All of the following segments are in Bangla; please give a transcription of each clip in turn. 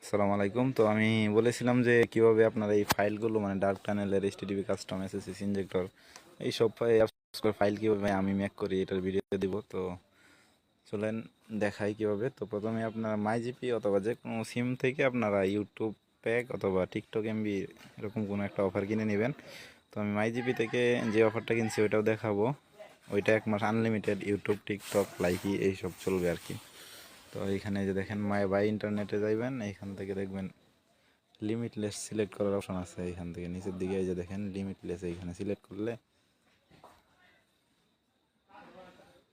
আসসালামু আলাইকুম। তো আমি বলেছিলাম যে কিভাবে আপনারা এই ফাইলগুলো মানে ডার্ক টানেলের এইচটিটিপি কাস্টম এসএসএস ইনজেক্টর এই সব ফাইল কিভাবে আমি মেক করি এটার ভিডিও দিব। তো চলেন দেখাই কিভাবে। তো প্রথমে আপনারা মাইজিপি অথবা যে কোনো সিম থেকে আপনারা ইউটিউব প্যাক অথবা টিকটক এমবি এরকম কোনো একটা অফার কিনে নেবেন। তো আমি মাইজিপি থেকে যে অফারটা কিনছি ওইটাও দেখাবো। ওইটা 1 মাস আনলিমিটেড ইউটিউব টিকটক লাইকি এইসব চলবে আর কি। তো এইখানে যে দেখেন মাই বাই ইন্টারনেটে যাইবেন, এইখান থেকে দেখবেন লিমিটলেস সিলেক্ট করার অপশন আছে। এইখান থেকে নিচের দিকে এই যে দেখেন লিমিটলেস, এইখানে সিলেক্ট করলে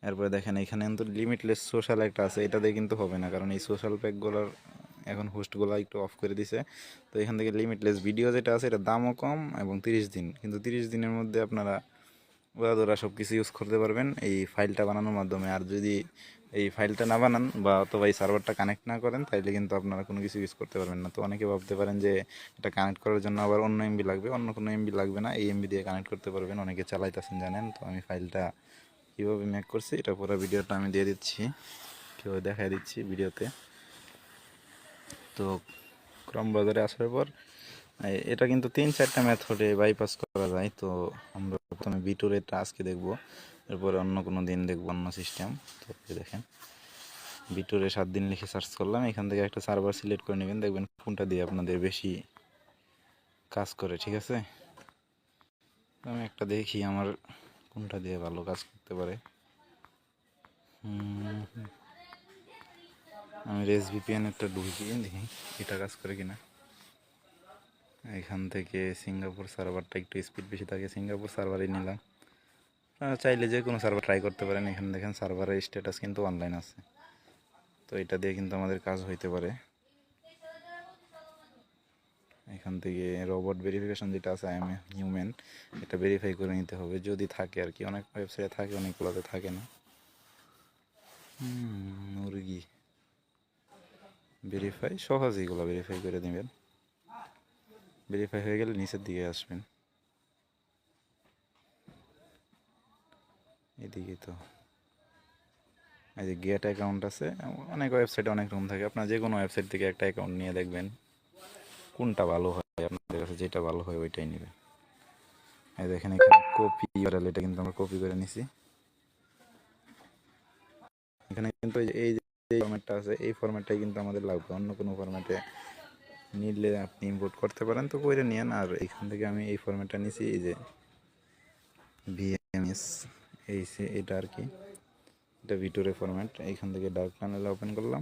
এরপরে দেখেন এইখানে কিন্তু লিমিটলেস সোশ্যাল একটা আছে, এটা দিয়ে কিন্তু হবে না, কারণ এই সোশ্যাল প্যাকগুলোর এখন হোস্টগুলো একটু অফ করে দিছে। তো এখান থেকে লিমিটলেস ভিডিও যেটা আছে এটার দামও কম এবং 30 দিন, কিন্তু 30 দিনের মধ্যে আপনারা ওরা সব কিছু ইউজ করতে পারবেন এই ফাইলটা বানানোর মাধ্যমে। আর যদি এই ফাইলটা না বানান বা অথবা এই সার্ভারটা কানেক্ট না করেন তাইলে কিন্তু আপনারা কোনো কিছু ইউজ করতে পারবেন না। তো অনেকে ভাবতে পারেন যে এটা কানেক্ট করার জন্য আবার অন্য এমবি লাগবে, অন্য কোনো এমবি লাগবে না, এই এমবি দিয়ে কানেক্ট করতে পারবেন। অনেকে চালাইতেছেন জানেন। তো আমি ফাইলটা কীভাবে মেক করছি এটা পুরো ভিডিওটা আমি দিয়ে দিচ্ছি, কীভাবে দেখাই দিচ্ছি ভিডিওতে। তো ক্রম বাজারে আসার পর এটা কিন্তু 3-4টা মেথডে বাইপাস করা যায়। তো আমরা প্রথমে বিটুরেটা আজকে দেখব, এরপরে অন্য কোনো দিন দেখব অন্য সিস্টেম। তো দেখেন বিটুরে 7 দিন লিখে সার্চ করলাম, এখান থেকে একটা সার্ভার সিলেক্ট করে নেবেন, দেখবেন কোনটা দিয়ে আপনাদের বেশি কাজ করে। ঠিক আছে, আমি একটা দেখি আমার কোনটা দিয়ে ভালো কাজ করতে পারে। আমি রেস ভিপিএন একটা ঢুকি দেখি এটা কাজ করে কিনা। এখান থেকে সিঙ্গাপুর সার্ভারটা একটু স্পিড বেশি থাকে, সিঙ্গাপুর সার্ভারই নিলাম। চাইলে যে কোনো সার্ভার ট্রাই করতে পারেন। এখানে দেখেন সার্ভারের স্ট্যাটাস কিন্তু অনলাইন আছে, তো এটা দিয়ে কিন্তু আমাদের কাজ হইতে পারে। এখান থেকে রোবট ভেরিফিকেশন যেটা আছে আই এম এ হিউম্যান, এটা ভেরিফাই করে নিতে হবে যদি থাকে আর কি। অনেক ওয়েবসাইটে থাকে, অনেকগুলোতে থাকে না। মুরগি ভেরিফাই সহজ, এগুলো ভেরিফাই করে নেবেন। ভেরিফাই হয়ে গেলে নিচের দিকে আসবেন, এদিকে তো এই যে গেট অ্যাকাউন্ট আছে। অনেক ওয়েবসাইটে অনেক রকম থাকে, আপনার যে কোনো ওয়েবসাইট থেকে একটা অ্যাকাউন্ট নিয়ে দেখবেন কোনটা ভালো হয়, আপনাদের কাছে যেটা ভালো হয় ওইটাই নেবেন। এই দেখেন এখানে কপি ইউআরএল, এটা কিন্তু আমরা কপি করে নিছি। এখানে কিন্তু এই যে ফরম্যাটটা আছে এই ফরম্যাটটাই কিন্তু আমাদের লাগবে, অন্য কোনো ফরম্যাটে নিলে আপনি ইম্পোর্ট করতে পারেন, তো কইরে নিয়েন। আর এখান থেকে আমি এই ফরম্যাটটা নিছি, এই যে ভিএমএস এই এটা আর কি, এটা ভিটোরে ফরম্যাট। এইখান থেকে ডার্ক টানেল ওপেন করলাম,